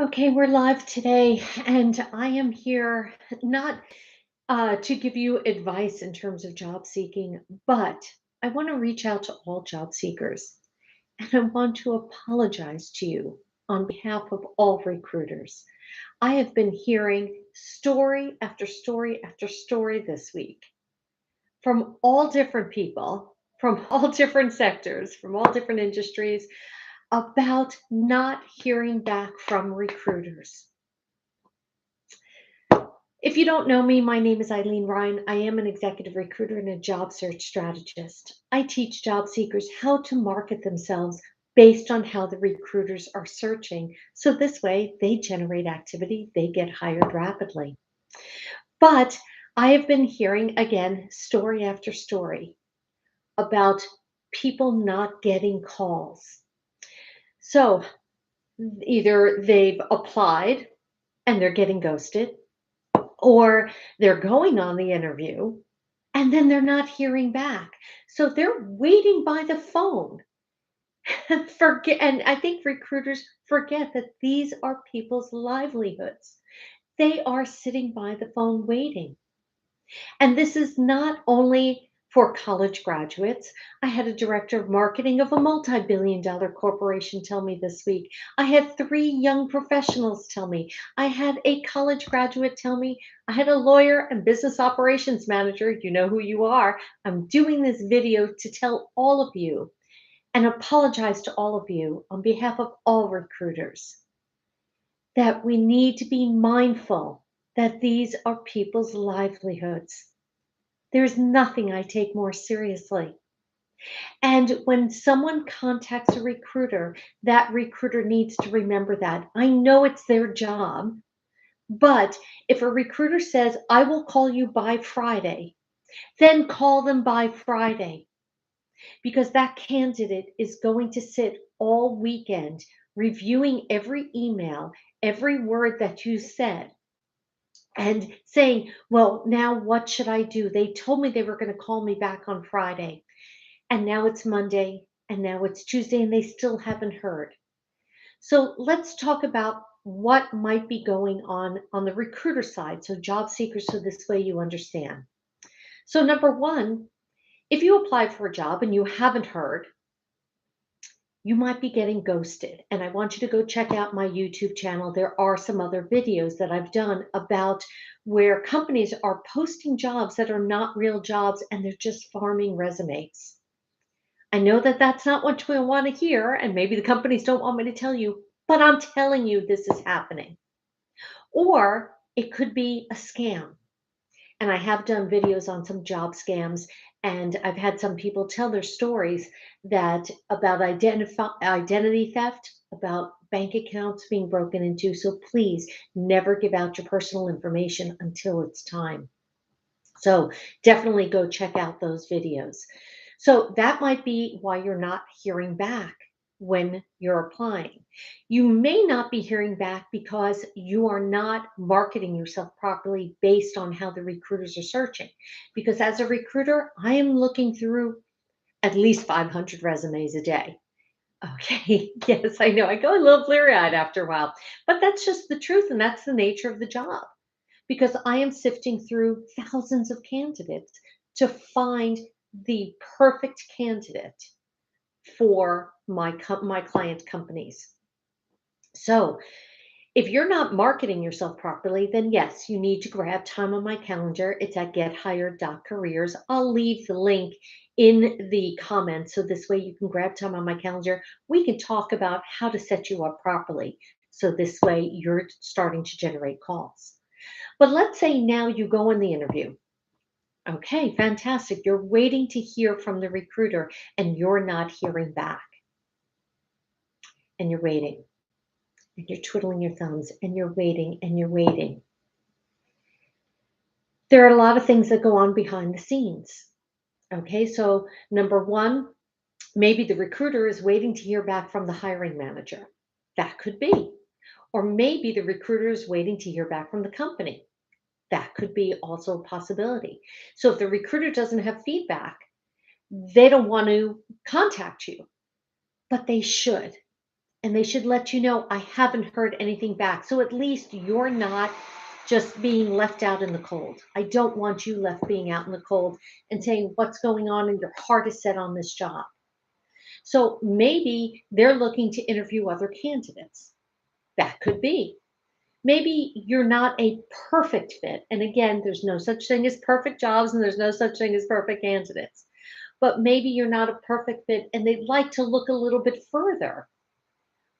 Okay, we're live today, and I am here not to give you advice in terms of job seeking, but I want to reach out to all job seekers and I want to apologize to you on behalf of all recruiters. I have been hearing story after story after story this week from all different people, from all different sectors, from all different industries about not hearing back from recruiters. If you don't know me, my name is ILENE. I am an executive recruiter and a job search strategist. I teach job seekers how to market themselves based on how the recruiters are searching. So this way they generate activity, they get hired rapidly. But I have been hearing again story after story about people not getting calls. So either they've applied and they're getting ghosted, or they're going on the interview and then they're not hearing back. So they're waiting by the phone. And forget and I think recruiters forget that these are people's livelihoods. They are sitting by the phone waiting. And this is not only for college graduates. I had a director of marketing of a multi-billion-dollar corporation tell me this week. I had three young professionals tell me. I had a college graduate tell me. I had a lawyer and business operations manager. You know who you are. I'm doing this video to tell all of you and apologize to all of you on behalf of all recruiters that we need to be mindful that these are people's livelihoods. There's nothing I take more seriously. And when someone contacts a recruiter, that recruiter needs to remember that. I know it's their job, but if a recruiter says, I will call you by Friday, then call them by Friday because that candidate is going to sit all weekend reviewing every email, every word that you said, and saying, well, now what should I do? They told me they were going to call me back on Friday. And now it's Monday, and now it's Tuesday, and they still haven't heard. So let's talk about what might be going on the recruiter side. So job seekers, so this way you understand. So number one, if you apply for a job and you haven't heard, you might be getting ghosted. And I want you to go check out my YouTube channel. There are some other videos that I've done about where companies are posting jobs that are not real jobs and they're just farming resumes. I know that that's not what you want to hear, and maybe the companies don't want me to tell you, but I'm telling you this is happening. Or it could be a scam. And I have done videos on some job scams, and I've had some people tell their stories that about identity theft, about bank accounts being broken into. So please never give out your personal information until it's time. So definitely go check out those videos. So that might be why you're not hearing back when you're applying. You may not be hearing back because you are not marketing yourself properly based on how the recruiters are searching. Because as a recruiter, I am looking through at least 500 resumes a day. Okay, yes, I know. I go a little bleary eyed after a while, but that's just the truth, and that's the nature of the job because I am sifting through thousands of candidates to find the perfect candidate for my client companies. So, if you're not marketing yourself properly, then yes, you need to grab time on my calendar. It's at gethired.careers. I'll leave the link in the comments so this way you can grab time on my calendar. We can talk about how to set you up properly. So this way you're starting to generate calls. But let's say now you go in the interview. Okay, fantastic. You're waiting to hear from the recruiter and you're not hearing back. And you're waiting and you're twiddling your thumbs and you're waiting and you're waiting. There are a lot of things that go on behind the scenes. Okay, so number one, maybe the recruiter is waiting to hear back from the hiring manager. That could be. Or maybe the recruiter is waiting to hear back from the company. That could be also a possibility. So if the recruiter doesn't have feedback, they don't want to contact you, but they should. and they should let you know, I haven't heard anything back. So at least you're not just being left out in the cold. I don't want you left being out in the cold and saying what's going on and your heart is set on this job. So maybe they're looking to interview other candidates. That could be. Maybe you're not a perfect fit. And again, there's no such thing as perfect jobs and there's no such thing as perfect candidates. But maybe you're not a perfect fit and they'd like to look a little bit further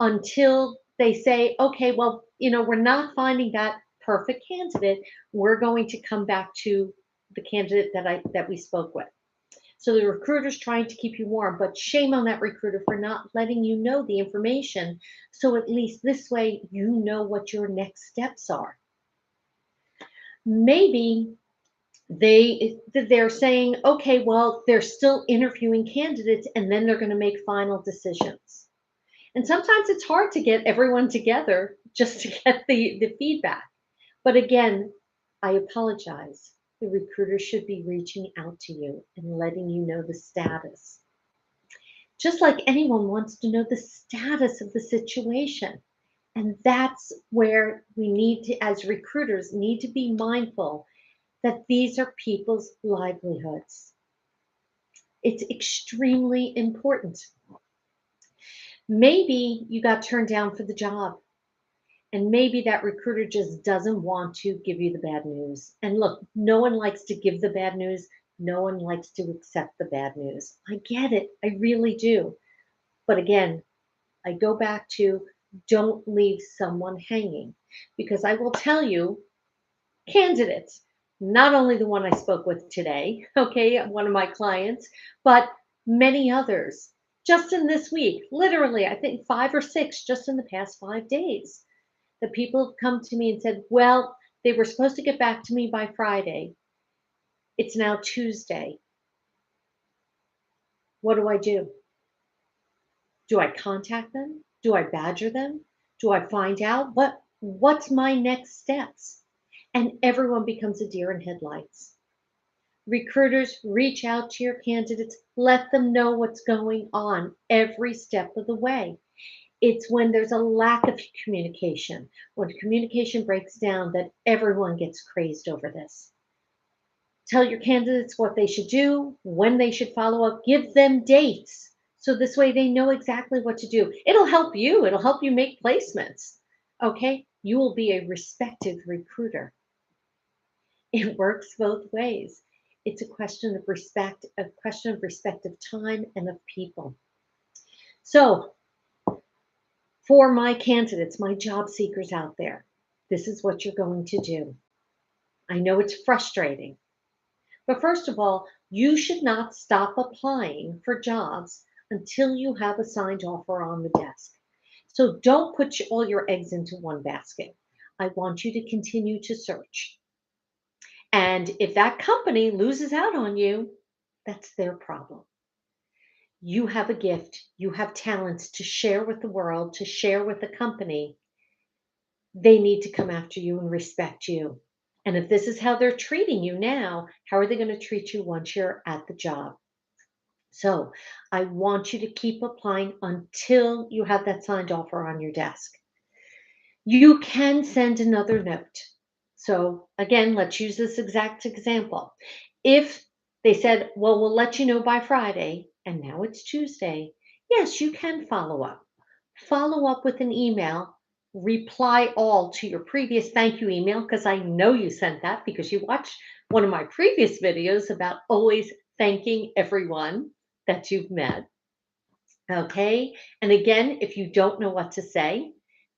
until they say, okay, well, we're not finding that perfect candidate. We're going to come back to the candidate that we spoke with. So the recruiter's trying to keep you warm, but shame on that recruiter for not letting you know the information. So at least this way, you know what your next steps are. Maybe they're saying, okay, well, they're still interviewing candidates and then they're going to make final decisions. And sometimes it's hard to get everyone together just to get the feedback. But again, I apologize. The recruiter should be reaching out to you and letting you know the status. Just like anyone wants to know the status of the situation. And that's where we need to, as recruiters, need to be mindful that these are people's livelihoods. It's extremely important. Maybe you got turned down for the job, and maybe that recruiter just doesn't want to give you the bad news. And look, no one likes to give the bad news. No one likes to accept the bad news. I get it. I really do. But again, I go back to don't leave someone hanging because I will tell you, candidates, not only the one I spoke with today, okay, one of my clients, but many others just in this week, literally, I think 5 or 6 just in the past 5 days. The people have come to me and said, well, they were supposed to get back to me by Friday. It's now Tuesday. What do I do? Do I contact them? Do I badger them? Do I find out what's my next steps? And everyone becomes a deer in headlights. Recruiters reach out to your candidates, let them know what's going on every step of the way. It's when there's a lack of communication, when communication breaks down, that everyone gets crazed over this. Tell your candidates what they should do, when they should follow up, give them dates. So this way they know exactly what to do. It'll help you. It'll help you make placements. Okay? You will be a respected recruiter. It works both ways. It's a question of respect, a question of respect of time and of people. So for my candidates, my job seekers out there, this is what you're going to do. I know it's frustrating. But first of all, you should not stop applying for jobs until you have a signed offer on the desk. So don't put all your eggs into one basket. I want you to continue to search. And if that company loses out on you, that's their problem. You have a gift, you have talents to share with the world, to share with the company. They need to come after you and respect you. And if this is how they're treating you now, how are they going to treat you once you're at the job? So I want you to keep applying until you have that signed offer on your desk. You can send another note. So again, let's use this exact example. If they said, well, we'll let you know by Friday, and now it's Tuesday, yes, you can follow up. Follow up with an email, reply all to your previous thank you email, because I know you sent that because you watched one of my previous videos about always thanking everyone that you've met. Okay. And again, if you don't know what to say,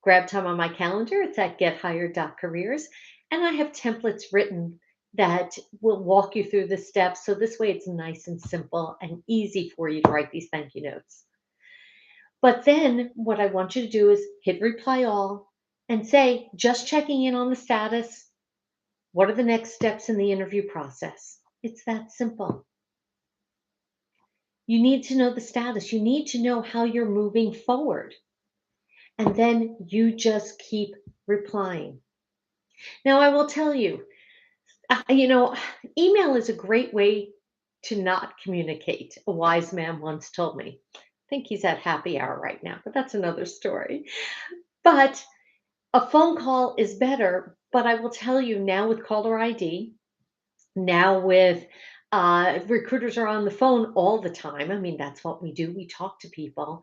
grab time on my calendar. It's at gethired.careers. And I have templates written that will walk you through the steps. So this way it's nice and simple and easy for you to write these thank you notes. But then what I want you to do is hit reply all and say, just checking in on the status. What are the next steps in the interview process? It's that simple. You need to know the status. You need to know how you're moving forward. And then you just keep replying. Now, I will tell you, email is a great way to not communicate. A wise man once told me. think he's at happy hour right now, but that's another story. But a phone call is better, but I will tell you now with caller ID, now with recruiters are on the phone all the time. I mean, that's what we do. We talk to people.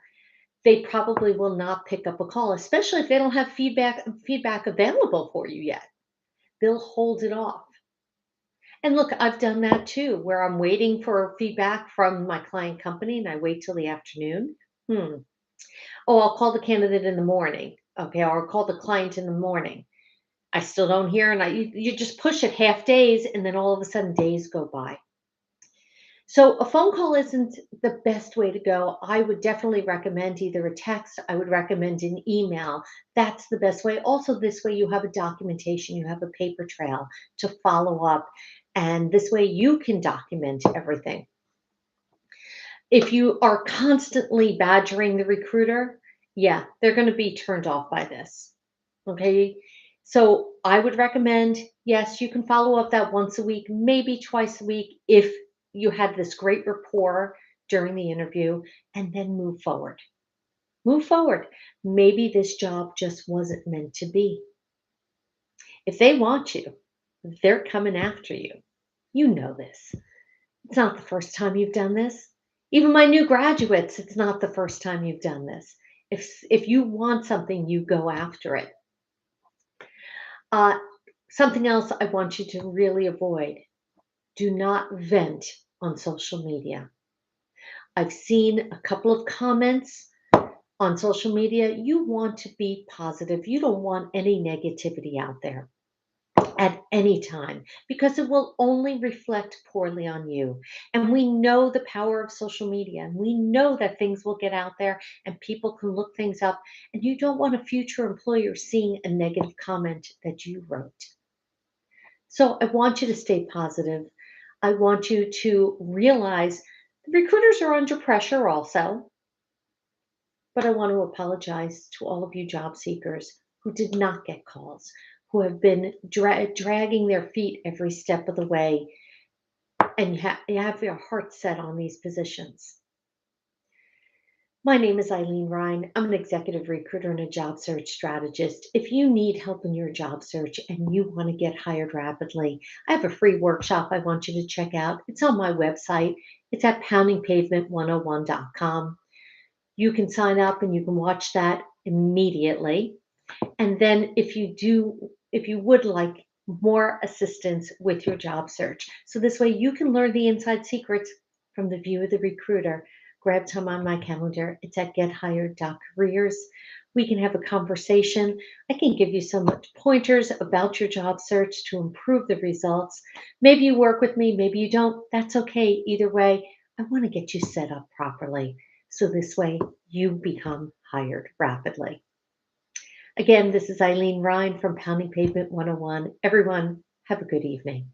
They probably will not pick up a call, especially if they don't have feedback available for you yet. They'll hold it off. And look, I've done that too, where I'm waiting for feedback from my client company and I wait till the afternoon. Hmm. Oh, I'll call the candidate in the morning. Okay, or I'll call the client in the morning. I still don't hear, and you just push it half days, and then all of a sudden days go by. So a phone call isn't the best way to go. I would definitely recommend either a text. I would recommend an email. That's the best way. Also, this way you have a documentation, you have a paper trail to follow up, and this way you can document everything. If you are constantly badgering the recruiter, yeah, they're going to be turned off by this. Okay. So I would recommend, yes, you can follow up that once a week, maybe twice a week if you had this great rapport during the interview, and then move forward. Move forward. Maybe this job just wasn't meant to be. If they want you, they're coming after you. You know this. It's not the first time you've done this. Even my new graduates, it's not the first time you've done this. If you want something, you go after it. Uh, Something else I want you to really avoid, do not vent on social media. I've seen a couple of comments on social media. You want to be positive, you don't want any negativity out there at any time because it will only reflect poorly on you. And we know the power of social media, and we know that things will get out there and people can look things up. And you don't want a future employer seeing a negative comment that you wrote. So I want you to stay positive. I want you to realize the recruiters are under pressure also, but I want to apologize to all of you job seekers who did not get calls, who have been dragging their feet every step of the way, and you have your heart set on these positions. My name is ILENE Ryan. I'm an executive recruiter and a job search strategist. If you need help in your job search and you want to get hired rapidly, I have a free workshop I want you to check out. It's on my website. It's at poundingpavement101.com. You can sign up and you can watch that immediately. And then if you would like more assistance with your job search, so this way you can learn the inside secrets from the view of the recruiter, grab time on my calendar. It's at gethired.careers. We can have a conversation. I can give you some pointers about your job search to improve the results. Maybe you work with me, maybe you don't. That's okay. Either way, I want to get you set up properly. So this way you become hired rapidly. Again, this is ILENE Ryan from Pounding Pavement 101. Everyone, have a good evening.